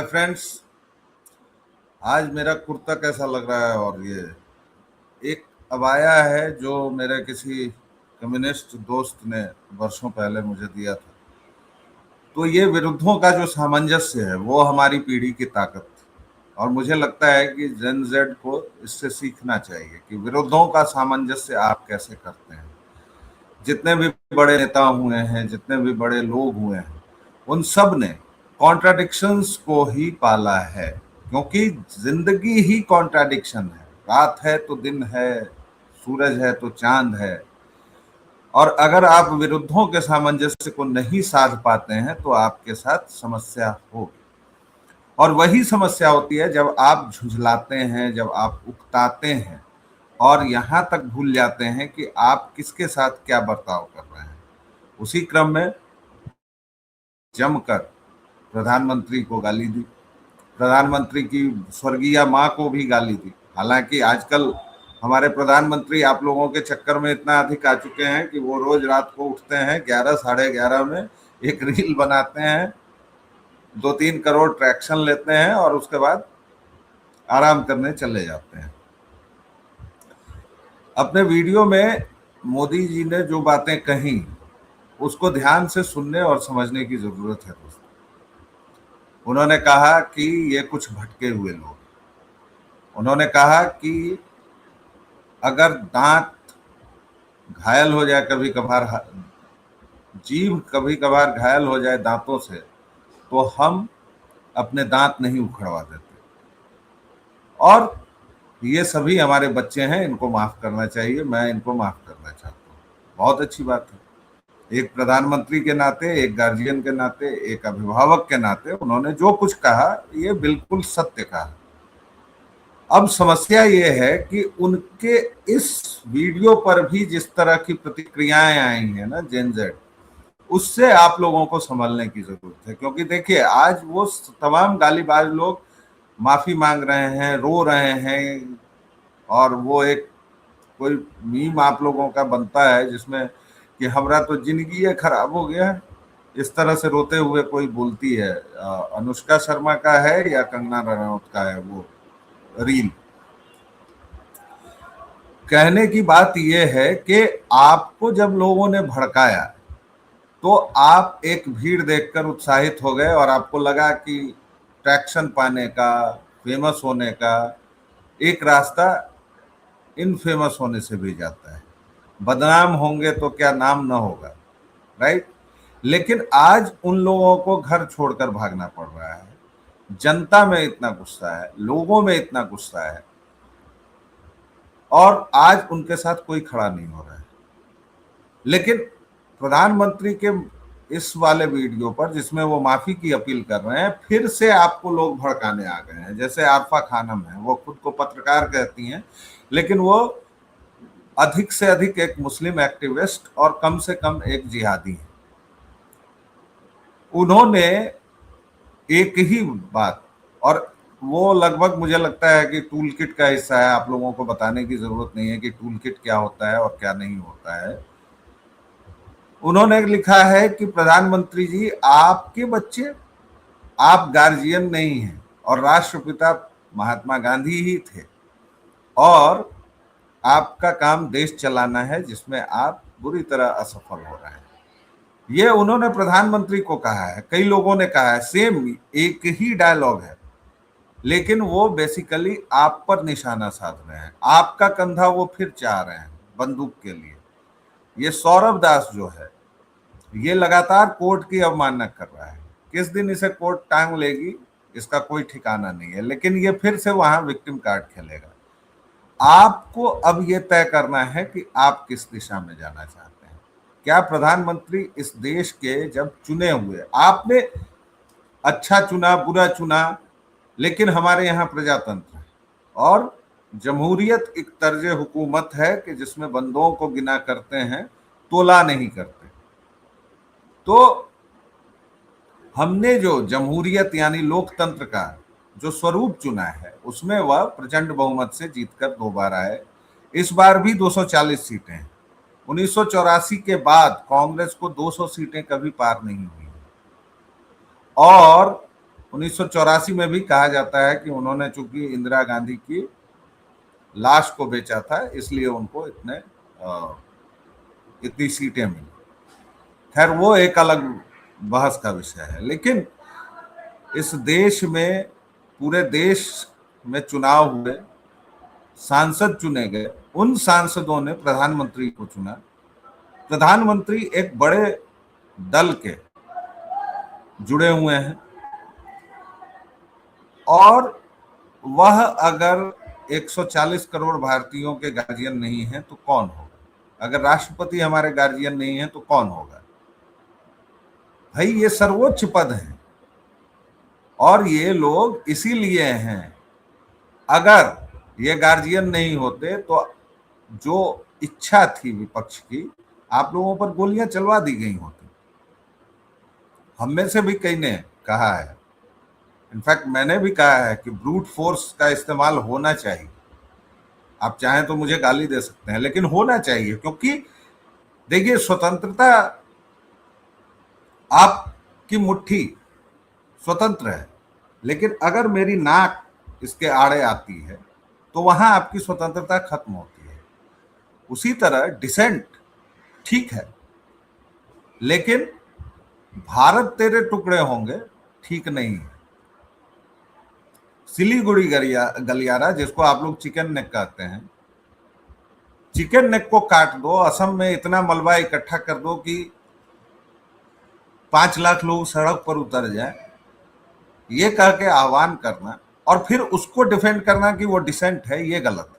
Friends, आज मेरा कुर्ता कैसा लग रहा है। और ये एक अबाया है जो मेरे किसी कम्युनिस्ट दोस्त ने वर्षों पहले मुझे दिया था। तो ये विरुद्धों का जो सामंजस्य है वो हमारी पीढ़ी की ताकत थी। और मुझे लगता है कि जेन जेड को इससे सीखना चाहिए कि विरुद्धों का सामंजस्य आप कैसे करते हैं। जितने भी बड़े नेता हुए हैं, जितने भी बड़े लोग हुए हैं, उन सब ने कॉन्ट्राडिक्शंस को ही पाला है, क्योंकि जिंदगी ही कॉन्ट्राडिक्शन है। रात है तो दिन है, सूरज है तो चांद है। और अगर आप विरुद्धों के सामंजस्य को नहीं साध पाते हैं तो आपके साथ समस्या होगी। और वही समस्या होती है जब आप झुंझलाते हैं, जब आप उकताते हैं और यहाँ तक भूल जाते हैं कि आप किसके साथ क्या बर्ताव कर रहे हैं। उसी क्रम में जमकर प्रधानमंत्री को गाली दी, प्रधानमंत्री की स्वर्गीय माँ को भी गाली दी। हालांकि आजकल हमारे प्रधानमंत्री आप लोगों के चक्कर में इतना अधिक आ चुके हैं कि वो रोज रात को उठते हैं 11 साढ़े 11 में, एक रील बनाते हैं, 2-3 करोड़ ट्रैक्शन लेते हैं और उसके बाद आराम करने चले जाते हैं। अपने वीडियो में मोदी जी ने जो बातें कही उसको ध्यान से सुनने और समझने की जरूरत है दोस्तों। उन्होंने कहा कि ये कुछ भटके हुए लोग, उन्होंने कहा कि अगर दांत घायल हो जाए, कभी कभार जीभ कभी कभार घायल हो जाए दांतों से, तो हम अपने दांत नहीं उखड़वा देते। और ये सभी हमारे बच्चे हैं, इनको माफ करना चाहिए, मैं इनको माफ करना चाहता हूँ। बहुत अच्छी बात है। एक प्रधानमंत्री के नाते, एक गार्जियन के नाते, एक अभिभावक के नाते उन्होंने जो कुछ कहा ये बिल्कुल सत्य कहा। अब समस्या ये है कि उनके इस वीडियो पर भी जिस तरह की प्रतिक्रियाएं आई हैं ना जेन जेड, उससे आप लोगों को संभलने की जरूरत है। क्योंकि देखिए, आज वो तमाम गालीबाज लोग माफी मांग रहे हैं, रो रहे हैं, और वो एक कोई मीम आप लोगों का बनता है जिसमें कि हमरा तो जिंदगी ये खराब हो गया है, इस तरह से रोते हुए कोई बोलती है। अनुष्का शर्मा का है या कंगना रनौत का है वो रील। कहने की बात यह है कि आपको जब लोगों ने भड़काया तो आप एक भीड़ देखकर उत्साहित हो गए और आपको लगा कि ट्रैक्शन पाने का, फेमस होने का एक रास्ता इनफेमस होने से भी जाता है। बदनाम होंगे तो क्या नाम ना होगा, राइट। लेकिन आज उन लोगों को घर छोड़कर भागना पड़ रहा है। जनता में इतना गुस्सा है, लोगों में इतना गुस्सा है, और आज उनके साथ कोई खड़ा नहीं हो रहा है। लेकिन प्रधानमंत्री के इस वाले वीडियो पर जिसमें वो माफी की अपील कर रहे हैं, फिर से आपको लोग भड़काने आ गए हैं। जैसे आरफा खानम है, वो खुद को पत्रकार कहती हैं, लेकिन वो अधिक से अधिक एक मुस्लिम एक्टिविस्ट और कम से कम एक जिहादी है। उन्होंने एक ही बात, और वो लगभग मुझे लगता है कि टूल किट का हिस्सा है। आप लोगों को बताने की जरूरत नहीं है कि टूल किट क्या होता है और क्या नहीं होता है। उन्होंने लिखा है कि प्रधानमंत्री जी, आपके बच्चे, आप गार्जियन नहीं हैं और राष्ट्रपिता महात्मा गांधी ही थे, और आपका काम देश चलाना है जिसमें आप बुरी तरह असफल हो रहे हैं। ये उन्होंने प्रधानमंत्री को कहा है। कई लोगों ने कहा है, सेम एक ही डायलॉग है, लेकिन वो बेसिकली आप पर निशाना साध रहे हैं। आपका कंधा वो फिर चाह रहे हैं बंदूक के लिए। ये सौरभ दास जो है, ये लगातार कोर्ट की अवमानना कर रहा है। किस दिन इसे कोर्ट टांग लेगी इसका कोई ठिकाना नहीं है, लेकिन ये फिर से वहां विक्टिम कार्ड खेलेगा। आपको अब ये तय करना है कि आप किस दिशा में जाना चाहते हैं। क्या प्रधानमंत्री इस देश के जब चुने हुए, आपने अच्छा चुना बुरा चुना, लेकिन हमारे यहाँ प्रजातंत्र है और जमहूरियत एक तर्ज हुकूमत है कि जिसमें बंदों को गिना करते हैं, तोला नहीं करते। तो हमने जो जमहूरियत यानी लोकतंत्र का जो स्वरूप चुना है, उसमें वह प्रचंड बहुमत से जीतकर दोबारा आए। इस बार भी 240 सीटें हैं। 1984 के बाद कांग्रेस को 200 सीटें कभी पार नहीं हुई। और 1984 में भी कहा जाता है कि उन्होंने चूंकि इंदिरा गांधी की लाश को बेचा था, इसलिए उनको इतनी सीटें मिली। खैर वो एक अलग बहस का विषय है। लेकिन इस देश में, पूरे देश में चुनाव हुए, सांसद चुने गए, उन सांसदों ने प्रधानमंत्री को चुना। प्रधानमंत्री एक बड़े दल के जुड़े हुए हैं, और वह अगर 140 करोड़ भारतीयों के गार्जियन नहीं है तो कौन होगा? अगर राष्ट्रपति हमारे गार्जियन नहीं है तो कौन होगा? भाई ये सर्वोच्च पद है, और ये लोग इसीलिए हैं। अगर ये गार्जियन नहीं होते तो जो इच्छा थी विपक्ष की, आप लोगों पर गोलियां चलवा दी गई होती। हम में से भी कई ने कहा है, इनफैक्ट मैंने भी कहा है कि ब्रूट फोर्स का इस्तेमाल होना चाहिए। आप चाहें तो मुझे गाली दे सकते हैं, लेकिन होना चाहिए, क्योंकि देखिए स्वतंत्रता, आपकी मुट्ठी स्वतंत्र है, लेकिन अगर मेरी नाक इसके आड़े आती है तो वहां आपकी स्वतंत्रता खत्म होती है। उसी तरह डिसेंट ठीक है, लेकिन भारत तेरे टुकड़े होंगे ठीक नहीं है। सिलीगुड़ी गलियारा, जिसको आप लोग चिकन नेक कहते हैं, चिकन नेक को काट दो, असम में इतना मलबा इकट्ठा कर दो कि 5 लाख लोग सड़क पर उतर जाए, ये कह के आह्वान करना और फिर उसको डिफेंड करना कि वो डिसेंट है, ये गलत है।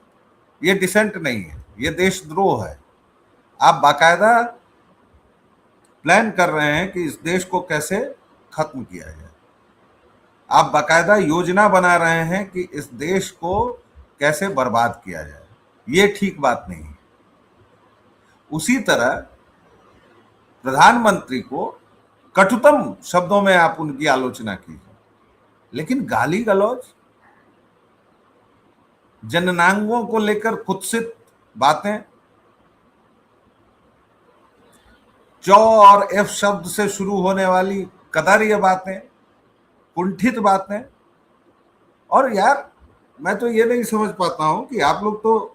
ये डिसेंट नहीं है, ये देशद्रोह है। आप बाकायदा प्लान कर रहे हैं कि इस देश को कैसे खत्म किया जाए। आप बाकायदा योजना बना रहे हैं कि इस देश को कैसे बर्बाद किया जाए। ये ठीक बात नहीं है। उसी तरह प्रधानमंत्री को कटुतम शब्दों में आप उनकी आलोचना कीजिए, लेकिन गाली गलौज, जननांगों को लेकर कुत्सित बातें, चौ और एफ शब्द से शुरू होने वाली कदार्य बातें, कुंठित बातें। और यार मैं तो ये नहीं समझ पाता हूं कि आप लोग तो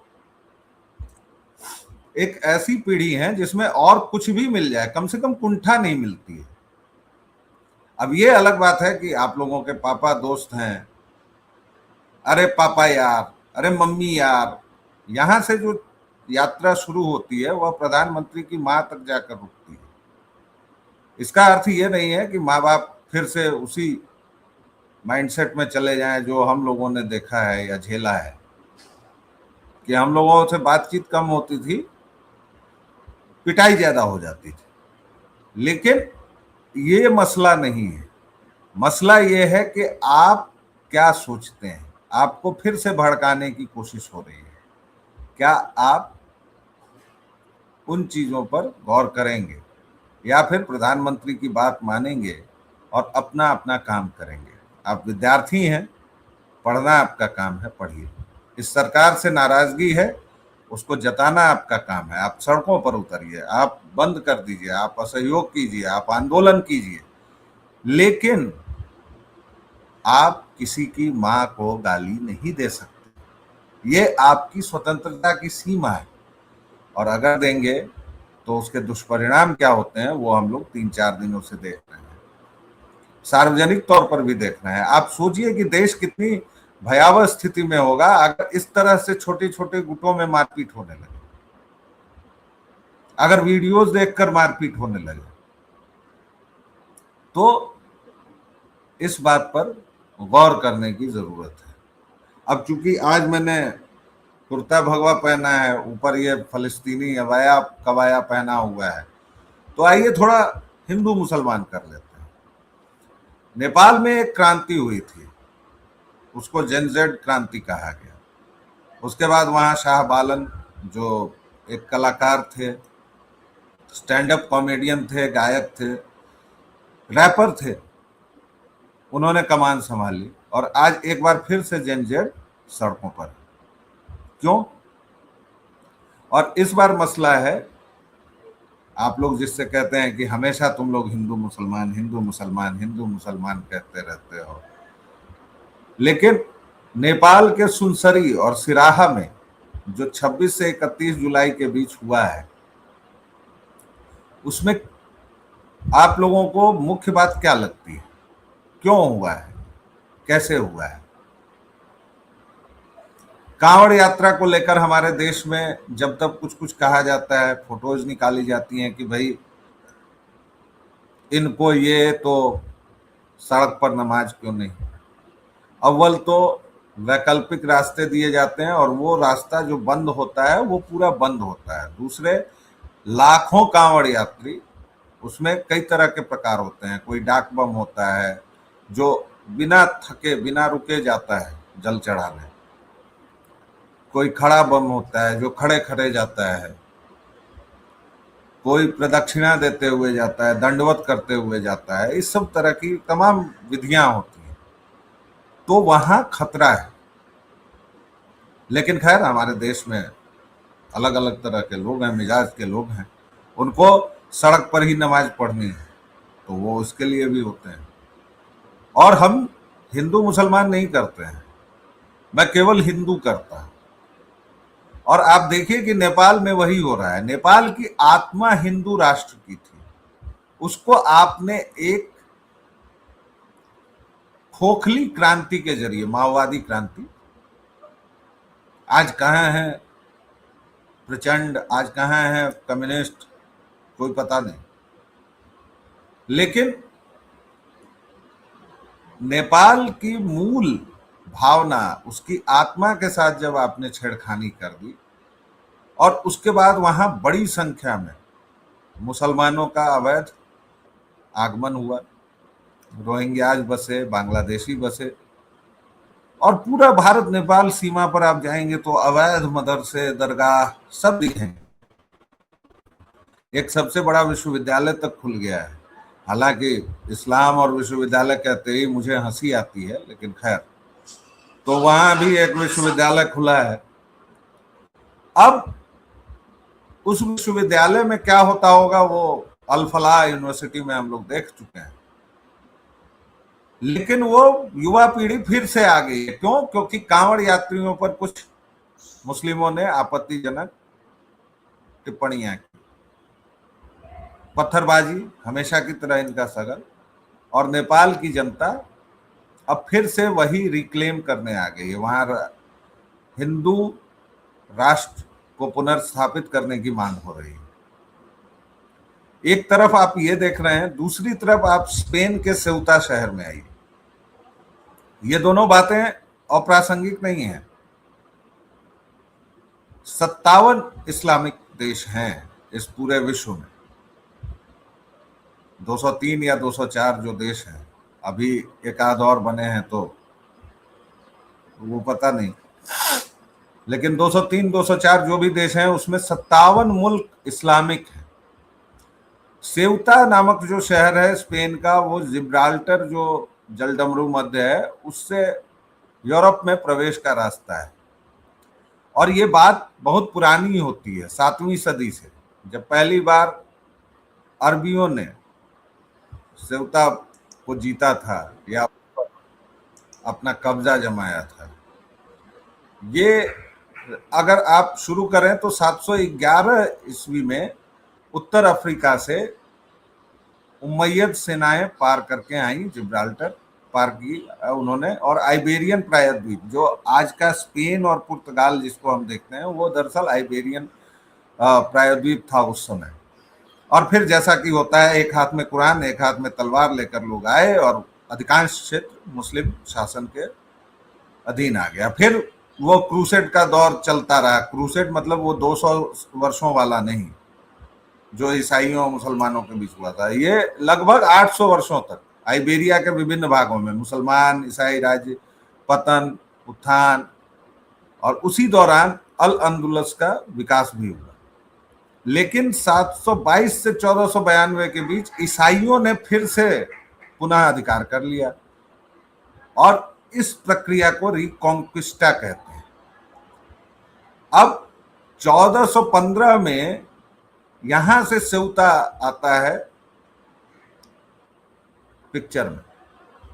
एक ऐसी पीढ़ी है जिसमें और कुछ भी मिल जाए, कम से कम कुंठा नहीं मिलती है। अब ये अलग बात है कि आप लोगों के पापा दोस्त हैं, अरे पापा यार, अरे मम्मी यार, यहां से जो यात्रा शुरू होती है वह प्रधानमंत्री की मां तक जाकर रुकती है। इसका अर्थ ये नहीं है कि माँ बाप फिर से उसी माइंडसेट में चले जाएं जो हम लोगों ने देखा है या झेला है, कि हम लोगों से बातचीत कम होती थी, पिटाई ज्यादा हो जाती थी। लेकिन ये मसला नहीं है। मसला ये है कि आप क्या सोचते हैं। आपको फिर से भड़काने की कोशिश हो रही है। क्या आप उन चीजों पर गौर करेंगे या फिर प्रधानमंत्री की बात मानेंगे और अपना अपना काम करेंगे? आप विद्यार्थी हैं, पढ़ना आपका काम है, पढ़िए। इस सरकार से नाराजगी है, उसको जताना आपका काम है। आप सड़कों पर उतरिए, आप बंद कर दीजिए, आप असहयोग कीजिए, आप आंदोलन कीजिए, लेकिन आप किसी की मां को गाली नहीं दे सकते। ये आपकी स्वतंत्रता की सीमा है, और अगर देंगे तो उसके दुष्परिणाम क्या होते हैं वो हम लोग 3-4 दिनों से देख रहे हैं, सार्वजनिक तौर पर भी देख रहे हैं। आप सोचिए कि देश कितनी भयावह स्थिति में होगा अगर इस तरह से छोटे छोटे गुटों में मारपीट होने लगे, अगर वीडियोस देखकर मारपीट होने लगे। तो इस बात पर गौर करने की जरूरत है। अब चूंकि आज मैंने कुर्ता भगवा पहना है, ऊपर ये फलस्तीनी अबाया कबाया पहना हुआ है, तो आइए थोड़ा हिंदू मुसलमान कर लेते हैं। नेपाल में एक क्रांति हुई थी, उसको जेनजेड क्रांति कहा गया। उसके बाद वहां शाह बालन जो एक कलाकार थे, स्टैंड अप कॉमेडियन थे, गायक थे, रैपर थे, उन्होंने कमान संभाली और आज एक बार फिर से जेनजेड सड़कों पर। क्यों? और इस बार मसला है आप लोग जिससे कहते हैं कि हमेशा तुम लोग हिंदू मुसलमान हिंदू मुसलमान हिंदू मुसलमान कहते रहते हो, लेकिन नेपाल के सुनसरी और सिराहा में जो 26 से 31 जुलाई के बीच हुआ है, उसमें आप लोगों को मुख्य बात क्या लगती है? क्यों हुआ है? कैसे हुआ है? कांवड़ यात्रा को लेकर हमारे देश में जब तक कुछ कुछ कहा जाता है, फोटोज निकाली जाती हैं कि भाई इनको ये तो सड़क पर नमाज क्यों नहीं। अव्वल तो वैकल्पिक रास्ते दिए जाते हैं और वो रास्ता जो बंद होता है वो पूरा बंद होता है। दूसरे, लाखों कांवड़ यात्री, उसमें कई तरह के प्रकार होते हैं। कोई डाक बम होता है जो बिना थके बिना रुके जाता है जल चढ़ाने, कोई खड़ा बम होता है जो खड़े खड़े जाता है, कोई प्रदक्षिणा देते हुए जाता है, दंडवत करते हुए जाता है। इस सब तरह की तमाम विधियां होती हैं, तो वहां खतरा है। लेकिन खैर हमारे देश में अलग अलग तरह के लोग हैं, मिजाज के लोग हैं, उनको सड़क पर ही नमाज पढ़नी है तो वो उसके लिए भी होते हैं। और हम हिंदू मुसलमान नहीं करते हैं, मैं केवल हिंदू करता हूं। और आप देखिए कि नेपाल में वही हो रहा है। नेपाल की आत्मा हिंदू राष्ट्र की थी, उसको आपने एक खोखली क्रांति के जरिए, माओवादी क्रांति, आज कहां है प्रचंड, आज कहां है कम्युनिस्ट, कोई पता नहीं। लेकिन नेपाल की मूल भावना, उसकी आत्मा के साथ जब आपने छेड़खानी कर दी और उसके बाद वहां बड़ी संख्या में मुसलमानों का अवैध आगमन हुआ, रोहिंग्याज बसे, बांग्लादेशी बसे, और पूरा भारत नेपाल सीमा पर आप जाएंगे तो अवैध मदरसे, दरगाह सब दिखेंगे। एक सबसे बड़ा विश्वविद्यालय तक खुल गया है। हालांकि इस्लाम और विश्वविद्यालय कहते ही मुझे हंसी आती है, लेकिन खैर, तो वहां भी एक विश्वविद्यालय खुला है। अब उस विश्वविद्यालय में क्या होता होगा वो अल फलाह यूनिवर्सिटी में हम लोग देख चुके हैं। लेकिन वो युवा पीढ़ी फिर से आ गई है। क्यों? क्योंकि कांवड़ यात्रियों पर कुछ मुस्लिमों ने आपत्तिजनक टिप्पणियां की, पत्थरबाजी हमेशा की तरह इनका सगल, और नेपाल की जनता अब फिर से वही रिक्लेम करने आ गई है। वहां हिंदू राष्ट्र को पुनर्स्थापित करने की मांग हो रही है। एक तरफ आप ये देख रहे हैं, दूसरी तरफ आप स्पेन के सेउता शहर में आइए। ये दोनों बातें अप्रासंगिक नहीं है। 57 इस्लामिक देश हैं इस पूरे विश्व में। 203 या 204 जो देश हैं, अभी एक आध और बने हैं तो वो पता नहीं, लेकिन 203 204 जो भी देश हैं उसमें 57 मुल्क इस्लामिक हैं। सेउता नामक जो शहर है स्पेन का, वो जिब्राल्टर जो जलडमरू मध्य है उससे यूरोप में प्रवेश का रास्ता है। और ये बात बहुत पुरानी होती है, 7वीं सदी से, जब पहली बार अरबियों ने सेउता को जीता था या अपना कब्जा जमाया था। ये अगर आप शुरू करें तो 711 ईस्वी में उत्तर अफ्रीका से उमैयद सेनाएं पार करके आई, जिब्राल्टर पार की उन्होंने, और आइबेरियन प्रायद्वीप, जो आज का स्पेन और पुर्तगाल जिसको हम देखते हैं, वो दरअसल आइबेरियन प्रायद्वीप था उस समय। और फिर जैसा कि होता है, एक हाथ में कुरान एक हाथ में तलवार लेकर लोग आए और अधिकांश क्षेत्र मुस्लिम शासन के अधीन आ गया। फिर वो क्रूसेड का दौर चलता रहा। क्रूसेड मतलब वो 200 वर्षों वाला नहीं जो ईसाइयों और मुसलमानों के बीच हुआ था, ये लगभग 800 वर्षों तक आइबेरिया के विभिन्न भागों में मुसलमान ईसाई राज्य पतन, उत्थान, और उसी दौरान अल अंदुलस का विकास भी हुआ। लेकिन 722 से 1492 के बीच ईसाइयों ने फिर से पुनः अधिकार कर लिया, और इस प्रक्रिया को रिकॉन्क्विस्टा कहते हैं। अब 1415 में यहां से सेउता आता है पिक्चर में।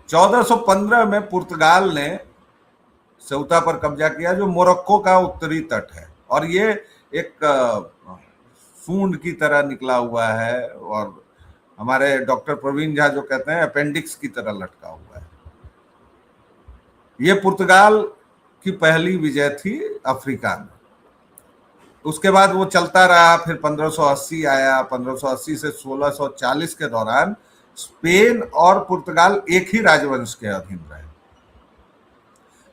1415 में पुर्तगाल ने सेउता पर कब्जा किया, जो मोरक्को का उत्तरी तट है, और ये एक सूंड की तरह निकला हुआ है, और हमारे डॉक्टर प्रवीण झा जो कहते हैं अपेंडिक्स की तरह लटका हुआ है। ये पुर्तगाल की पहली विजय थी अफ्रीका में। उसके बाद वो चलता रहा, फिर 1580 आया। 1580 से 1640 के दौरान स्पेन और पुर्तगाल एक ही राजवंश के अधीन रहे।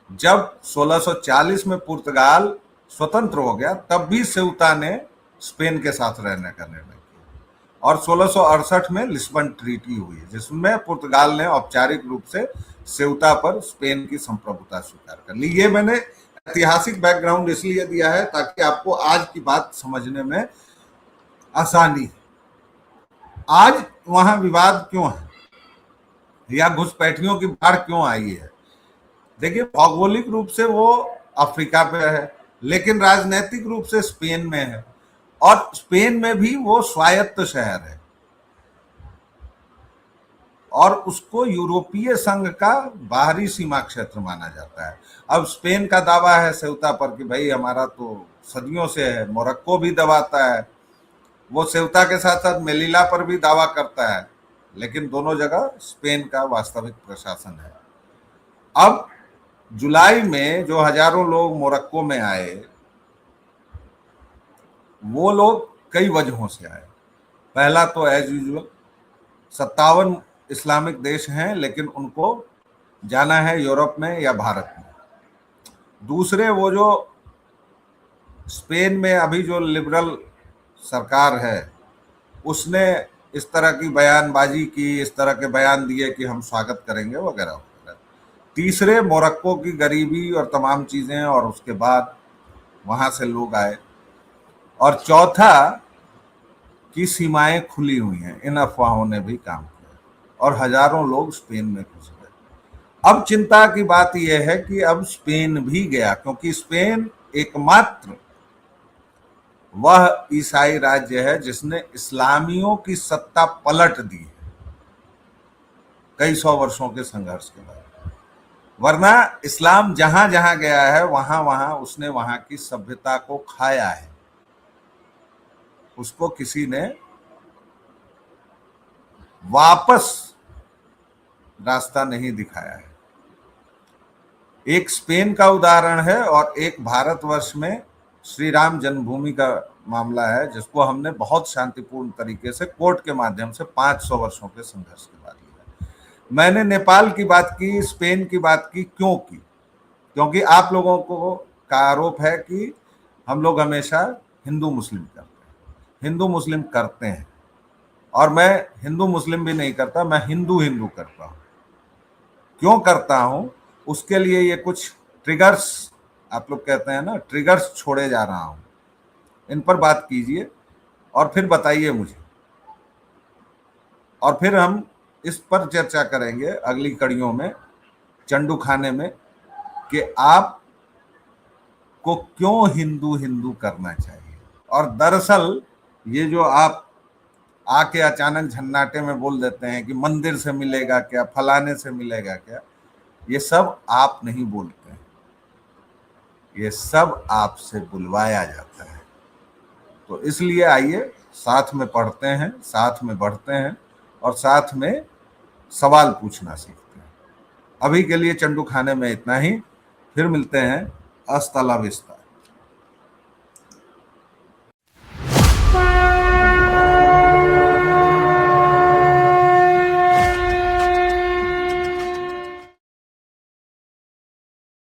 जब 1640 में पुर्तगाल स्वतंत्र हो गया, तब भी सेउता ने स्पेन के साथ रहने का निर्णय किया, और 1668 में लिस्बन ट्रीटी हुई, जिसमें पुर्तगाल ने औपचारिक रूप से सेउता पर स्पेन की संप्रभुता स्वीकार कर ली। ये मैंने ऐतिहासिक बैकग्राउंड इसलिए दिया है ताकि आपको आज की बात समझने में आसानी। आज वहां विवाद क्यों है, या घुसपैठियों की बाढ़ क्यों आई है? देखिए, भौगोलिक रूप से वो अफ्रीका पे है, लेकिन राजनीतिक रूप से स्पेन में है, और स्पेन में भी वो स्वायत्त शहर है, और उसको यूरोपीय संघ का बाहरी सीमा क्षेत्र माना जाता है। अब स्पेन का दावा है सेउता पर कि भाई हमारा तो सदियों से है, मोरक्को भी दबाता है, वो सेउता के साथ साथ मेलिला पर भी दावा करता है, लेकिन दोनों जगह स्पेन का वास्तविक प्रशासन है। अब जुलाई में जो हजारों लोग मोरक्को में आए, वो लोग कई वजहों से आए। पहला तो एज यूजुअल 57 इस्लामिक देश हैं, लेकिन उनको जाना है यूरोप में या भारत में। दूसरे, वो जो स्पेन में अभी जो लिबरल सरकार है, उसने इस तरह की बयानबाजी की, इस तरह के बयान दिए कि हम स्वागत करेंगे वगैरह वगैरह। तीसरे, मोरक्को की गरीबी और तमाम चीजें, और उसके बाद वहां से लोग आए। और चौथा, की सीमाएं खुली हुई हैं, इन अफवाहों ने भी काम किया, और हजारों लोग स्पेन में घुस गए। अब चिंता की बात यह है कि अब स्पेन भी गया, क्योंकि स्पेन एकमात्र वह ईसाई राज्य है जिसने इस्लामियों की सत्ता पलट दी है कई सौ वर्षों के संघर्ष के बाद। वरना इस्लाम जहां जहां गया है, वहां वहां उसने वहां की सभ्यता को खाया है, उसको किसी ने वापस रास्ता नहीं दिखाया है। एक स्पेन का उदाहरण है, और एक भारतवर्ष में श्री राम जन्मभूमि का मामला है, जिसको हमने बहुत शांतिपूर्ण तरीके से कोर्ट के माध्यम से 500 वर्षों के संघर्ष के बाद लिया। मैंने नेपाल की बात की, स्पेन की बात की, क्यों की? क्योंकि आप लोगों को का आरोप है कि हम लोग हमेशा हिंदू मुस्लिम करते हैं। हिंदू मुस्लिम करते हैं, और मैं हिंदू मुस्लिम भी नहीं करता, मैं हिंदू हिंदू करता हूं। क्यों करता हूं, उसके लिए ये कुछ ट्रिगर्स, आप लोग कहते हैं ना, ट्रिगर्स छोड़े जा रहा हूं। इन पर बात कीजिए और फिर बताइए मुझे, और फिर हम इस पर चर्चा करेंगे अगली कड़ियों में, चंडू खाने में, कि आप को क्यों हिंदू हिंदू करना चाहिए। और दरअसल ये जो आप आके अचानक झन्नाटे में बोल देते हैं कि मंदिर से मिलेगा क्या, फलाने से मिलेगा क्या, ये सब आप नहीं बोलते हैं, ये सब आपसे बुलवाया जाता है। तो इसलिए आइए साथ में पढ़ते हैं, साथ में बढ़ते हैं, और साथ में सवाल पूछना सीखते हैं। अभी के लिए चंडू खाने में इतना ही, फिर मिलते हैं। अस्ता ला विस्ता।